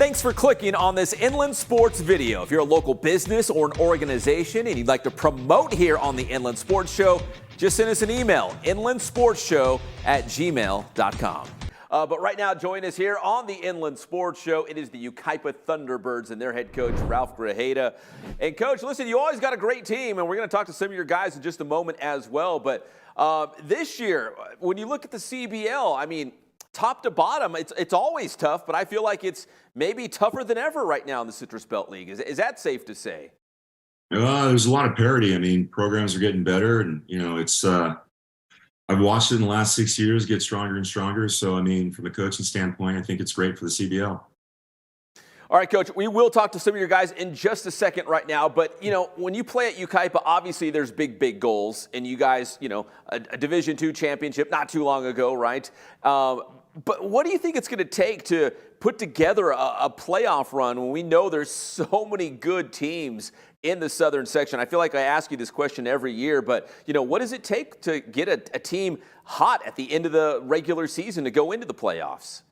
Thanks for clicking on this Inland Sports video. If you're a local business or an organization and you'd like to promote here on the Inland Sports Show, just send us an email, inlandsportsshow@gmail.com. But right now, join us here on the Inland Sports Show. It is the Yucaipa Thunderbirds and their head coach, Ralph Grajeda. And, Coach, listen, you always got a great team, and we're going to talk to some of your guys in just a moment as well. But this year, when you look at the CBL, I mean, top to bottom, it's always tough, but I feel like it's maybe tougher than ever right now in the Citrus Belt League. Is that safe to say? There's a lot of parity. I mean, programs are getting better, and it's. I've watched it in the last 6 years get stronger and stronger. So, I mean, from a coaching standpoint, I think it's great for the CBL. All right, Coach, we will talk to some of your guys in just a second right now. But, when you play at Yucaipa, obviously there's big goals. And you guys, a Division II championship not too long ago, right? But what do you think it's going to take to put together a playoff run when we know there's so many good teams in the Southern section? I feel like I ask you this question every year, but, what does it take to get a team hot at the end of the regular season to go into the playoffs?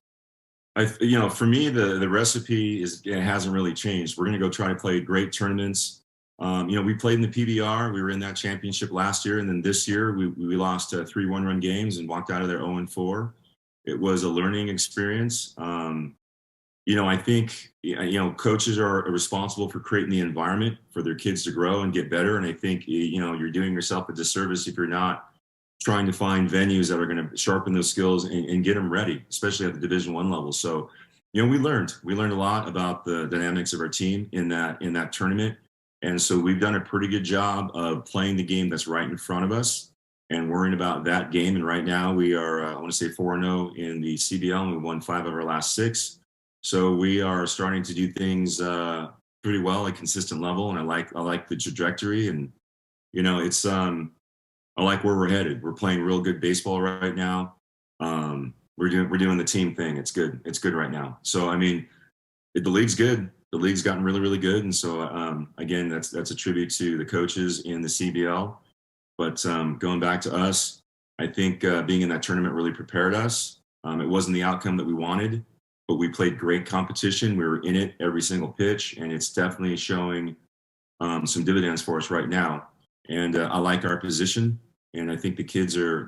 For me, the recipe hasn't really changed. We're going to go try to play great tournaments. We played in the PBR. We were in that championship last year, and then this year we lost 3 one-run games and walked out of there 0-4. It was a learning experience. I think, coaches are responsible for creating the environment for their kids to grow and get better. And I think, you're doing yourself a disservice if you're not trying to find venues that are going to sharpen those skills and get them ready, especially at the Division I level. So, we learned a lot about the dynamics of our team in that tournament. And so we've done a pretty good job of playing the game that's right in front of us and worrying about that game. And right now we are, I want to say 4-0 in the CBL, and we won 5 of our last 6. So we are starting to do things pretty well at consistent level, and I like the trajectory, and it's I like where we're headed. We're playing real good baseball right now. We're doing the team thing. It's good. It's good right now. So I mean, the league's good. The league's gotten really good, and so again, that's a tribute to the coaches in the CBL. But going back to us, I think being in that tournament really prepared us. It wasn't the outcome that we wanted, but we played great competition. We were in it every single pitch, and it's definitely showing some dividends for us right now. And I like our position, and I think the kids are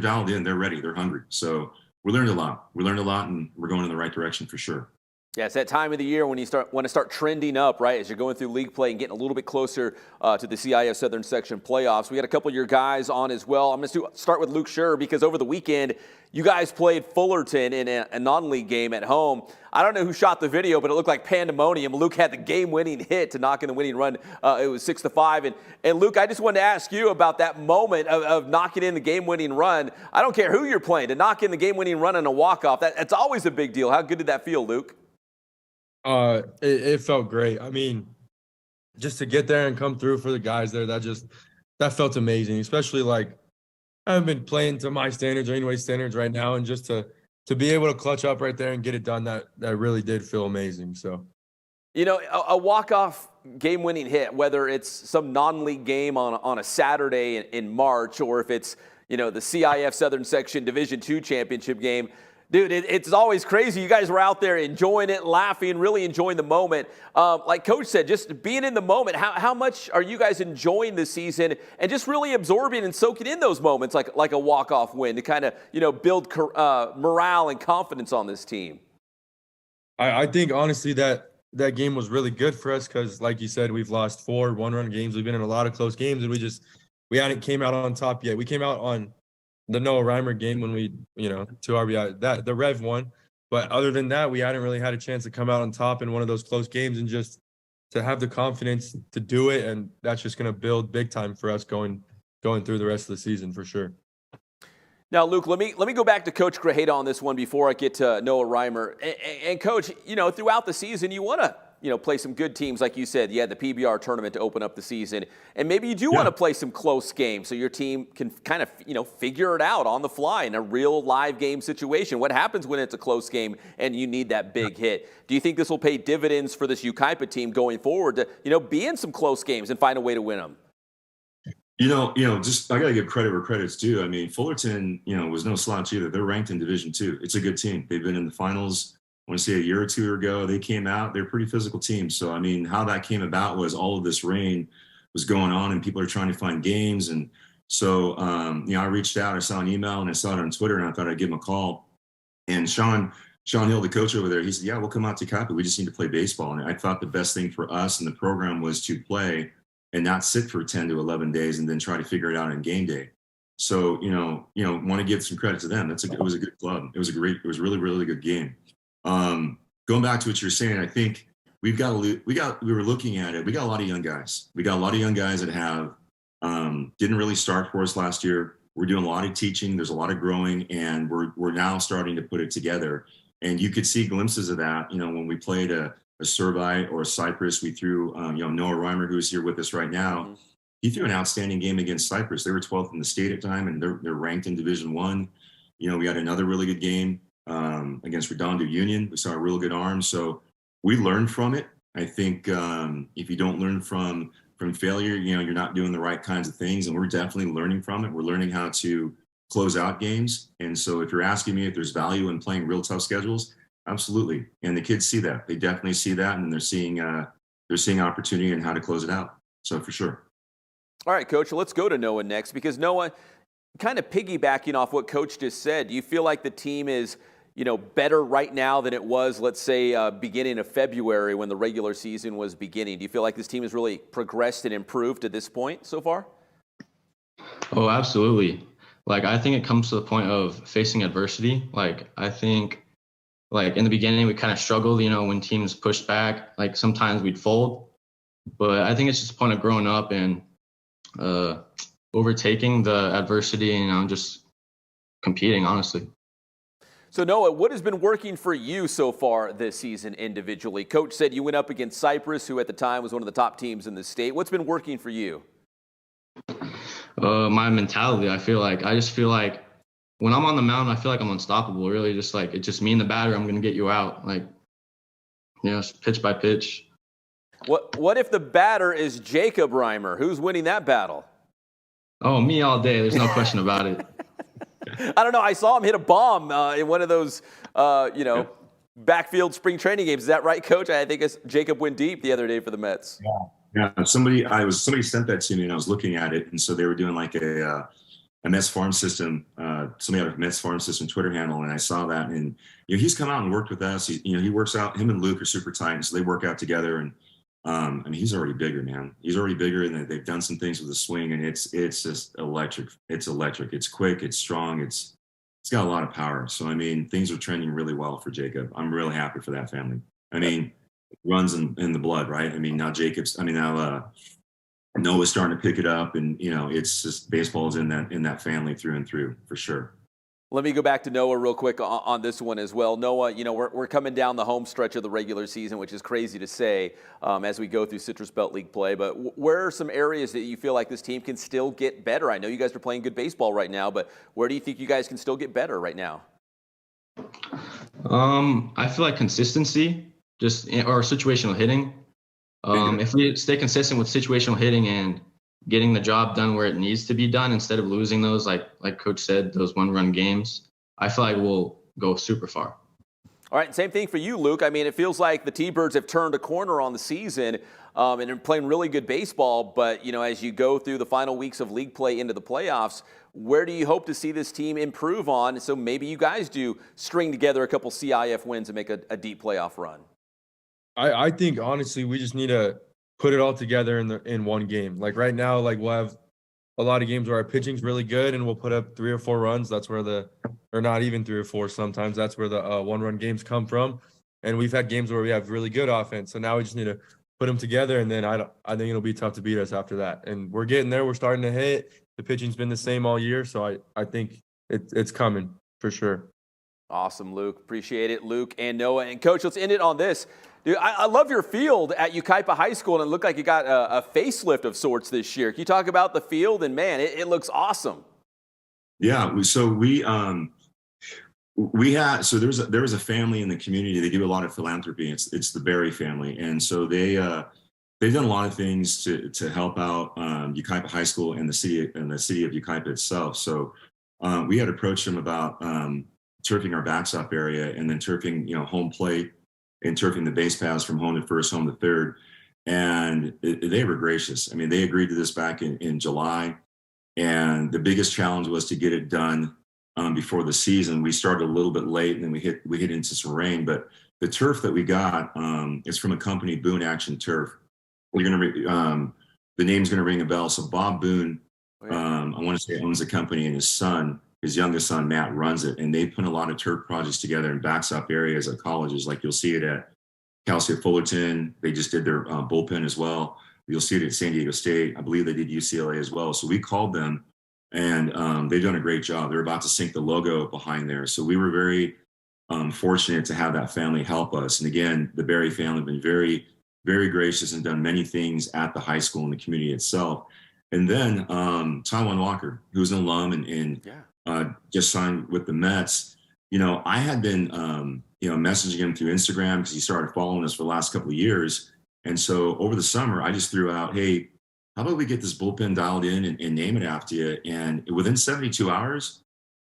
dialed in. They're ready. They're hungry. So we learned a lot. And we're going in the right direction for sure. Yeah, it's that time of the year when you want to start trending up, right, as you're going through league play and getting a little bit closer to the CIF Southern Section playoffs. We had a couple of your guys on as well. I'm going to start with Luke Scherr because over the weekend, you guys played Fullerton in a non-league game at home. I don't know who shot the video, but it looked like pandemonium. Luke had the game-winning hit to knock in the winning run. It was 6-5. And Luke, I just wanted to ask you about that moment of knocking in the game-winning run. I don't care who you're playing, to knock in the game-winning run and a walk-off, that's always a big deal. How good did that feel, Luke? It felt great. I mean, just to get there and come through for the guys there, that felt amazing. Especially like I haven't been playing to my standards or anybody's standards right now, and just to be able to clutch up right there and get it done, that really did feel amazing. So, a walk-off game-winning hit, whether it's some non-league game on a Saturday in March, or if it's the CIF Southern Section Division II championship game. Dude, it's always crazy. You guys were out there enjoying it, laughing, really enjoying the moment. Like Coach said, just being in the moment, how much are you guys enjoying the season and just really absorbing and soaking in those moments like a walk-off win to kind of, build morale and confidence on this team? I think, honestly, that game was really good for us because, like you said, we've lost 4 one-run games. We've been in a lot of close games, and we hadn't came out on top yet. We came out on the Noah Reimer game when we, 2 RBI, the Rev won. But other than that, we hadn't really had a chance to come out on top in one of those close games, and just to have the confidence to do it. And that's just going to build big time for us going through the rest of the season for sure. Now, Luke, let me go back to Coach Grajeda on this one before I get to Noah Reimer. And Coach, throughout the season, you want to play some good teams. Like you said, you had the PBR tournament to open up the season. And maybe you do want to play some close games so your team can kind of, figure it out on the fly in a real live game situation. What happens when it's a close game and you need that big hit? Do you think this will pay dividends for this Yucaipa team going forward to, be in some close games and find a way to win them? Just I got to give credit where credit's due. I mean, Fullerton, was no slouch either. They're ranked in Division II. It's a good team. They've been in the finals want to say a year or two ago, they came out. They're a pretty physical team. So, I mean, how that came about was all of this rain was going on and people are trying to find games. And so, I reached out, I saw an email and I saw it on Twitter and I thought I'd give him a call. And Sean Hill, the coach over there, he said, yeah, we'll come out to Yucaipa. We just need to play baseball. And I thought the best thing for us and the program was to play and not sit for 10 to 11 days and then try to figure it out on game day. So, want to give some credit to them. It was a good club. It was really, really good game. Going back to what you're saying, I think we were looking at it. We got a lot of young guys. We got a lot of young guys that have, didn't really start for us last year. We're doing a lot of teaching. There's a lot of growing, and we're now starting to put it together. And you could see glimpses of that, when we played a Servite or a Cypress. We threw, Noah Reimer, who's here with us right now. Mm-hmm. He threw an outstanding game against Cypress. They were 12th in the state at the time, and they're ranked in Division I. We had another really good game against Redondo Union. We saw a real good arm. So we learned from it. I think if you don't learn from failure, you're not doing the right kinds of things. And we're definitely learning from it. We're learning how to close out games. And so if you're asking me if there's value in playing real tough schedules, absolutely. And the kids see that. They definitely see that, and they're seeing opportunity and how to close it out. So for sure. All right, Coach, let's go to Noah next, because Noah, kind of piggybacking off what Coach just said, do you feel like the team is, better right now than it was, let's say, beginning of February when the regular season was beginning? Do you feel like this team has really progressed and improved to this point so far? Oh, absolutely. I think it comes to the point of facing adversity. I think, in the beginning, we kind of struggled, when teams pushed back. Sometimes we'd fold. But I think it's just a point of growing up and overtaking the adversity and, just competing, honestly. So, Noah, what has been working for you so far this season individually? Coach said you went up against Cypress, who at the time was one of the top teams in the state. What's been working for you? My mentality. I just feel like when I'm on the mound, I feel like I'm unstoppable. Really, it's just me and the batter. I'm going to get you out. Pitch by pitch. What if the batter is Jacob Reimer? Who's winning that battle? Oh, me all day. There's no question about it. I don't know. I saw him hit a bomb in one of those, backfield spring training games. Is that right, Coach? I think Jacob went deep the other day for the Mets. Yeah. Somebody sent that to me, and I was looking at it, and so they were doing a Mets Farm System. Somebody had a Mets Farm System Twitter handle, and I saw that, and he's come out and worked with us. He works out. Him and Luke are super tight, and so they work out together. And he's already bigger, man. He's already bigger, and they've done some things with the swing, and it's just electric. It's electric. It's quick. It's strong. It's got a lot of power. So things are trending really well for Jacob. I'm really happy for that family. It runs in the blood, right? Now Noah's starting to pick it up, and it's just baseball's in that family through and through for sure. Let me go back to Noah real quick on this one as well. Noah, we're coming down the home stretch of the regular season, which is crazy to say as we go through Citrus Belt League play. But where are some areas that you feel like this team can still get better? I know you guys are playing good baseball right now, but where do you think you guys can still get better right now? I feel like consistency, or situational hitting. If we stay consistent with situational hitting and getting the job done where it needs to be done instead of losing those, like Coach said, those one-run games, I feel like we'll go super far. All right, same thing for you, Luke. It feels like the T-Birds have turned a corner on the season and are playing really good baseball. But, as you go through the final weeks of league play into the playoffs, where do you hope to see this team improve on? So maybe you guys do string together a couple CIF wins and make a deep playoff run. I think, honestly, we just need to put it all together in one game. Right now, we'll have a lot of games where our pitching's really good and we'll put up 3 or 4 runs. That's where or not even 3 or 4 sometimes. That's where the one-run games come from. And we've had games where we have really good offense. So now we just need to put them together, and then I think it'll be tough to beat us after that. And we're getting there. We're starting to hit. The pitching's been the same all year, so I think it's coming for sure. Awesome, Luke. Appreciate it, Luke and Noah. And, Coach, let's end it on this. Dude, I love your field at Yucaipa High School, and it looked like you got a facelift of sorts this year. Can you talk about the field? And, man, it looks awesome. Yeah, there was a family in the community. They do a lot of philanthropy. It's the Berry family, and so they've done a lot of things to help out Yucaipa High School and the city of Yucaipa itself. So we had approached them about turfing our backstop area, and then turfing, home plate and turfing the base paths from home to first, home to third. And they were gracious. I mean, they agreed to this back in July. And the biggest challenge was to get it done before the season. We started a little bit late, and then we hit into some rain. But the turf that we got is from a company, Boone Action Turf. We're gonna the name's gonna ring a bell. So Bob Boone, I want to say, owns the company, and his youngest son Matt runs it. And they put a lot of turf projects together in backstop areas at colleges. Like you'll see it at Cal State Fullerton. They just did their bullpen as well. You'll see it at San Diego State. I believe they did UCLA as well. So we called them, and they've done a great job. They're about to sink the logo behind there. So we were very fortunate to have that family help us. And again, the Berry family have been very, very gracious and done many things at the high school and the community itself. And then Taiwan Walker, who's an alum and just signed with the Mets. I had been, messaging him through Instagram because he started following us for the last couple of years. And so over the summer, I just threw out, hey, how about we get this bullpen dialed in and name it after you? And within 72 hours,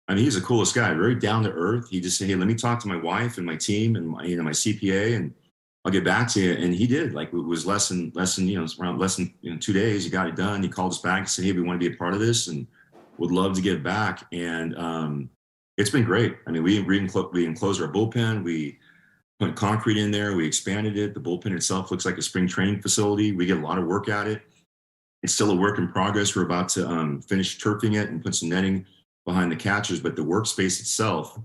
I mean, he's the coolest guy, very down to earth. He just said, hey, let me talk to my wife and my team and my CPA, and I'll get back to you. And he did. Like, it was less than around less than 2 days. He got it done. He called us back and said, hey, we want to be a part of this and would love to get back. And it's been great. I mean, we enclosed our bullpen. We put concrete in there. We expanded it. The bullpen itself looks like a spring training facility. We get a lot of work at it. It's still a work in progress. We're about to finish turfing it and put some netting behind the catchers, but the workspace itself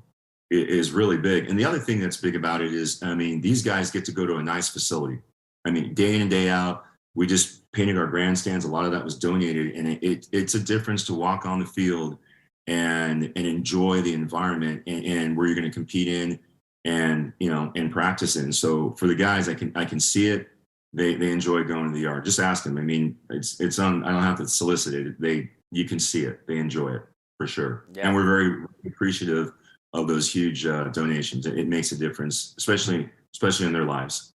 is really big. And the other thing that's big about it is, I mean, these guys get to go to a nice facility. I mean, day in and day out, we just painted our grandstands. A lot of that was donated, and it's a difference to walk on the field and enjoy the environment and where you're going to compete in and practice in. So for the guys, I can see it. They enjoy going to the yard. Just ask them. I mean, it's on. I don't have to solicit it. You can see it. They enjoy it for sure. Yeah. And we're very appreciative of those huge donations. It makes a difference, especially in their lives.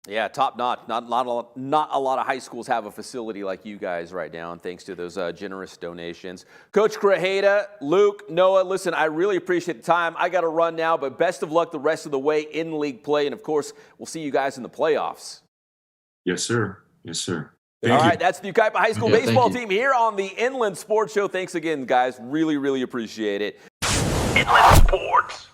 Yeah, top notch. Not a lot of high schools have a facility like you guys right now, and thanks to those generous donations. Coach Grajeda, Luke, Noah, listen, I really appreciate the time. I got to run now, but best of luck the rest of the way in league play, and of course, we'll see you guys in the playoffs. Yes, sir. Yes, sir. All right, that's the Yucaipa High School baseball team here on the Inland Sports Show. Thanks again, guys. Really, really appreciate it. Inland Sports.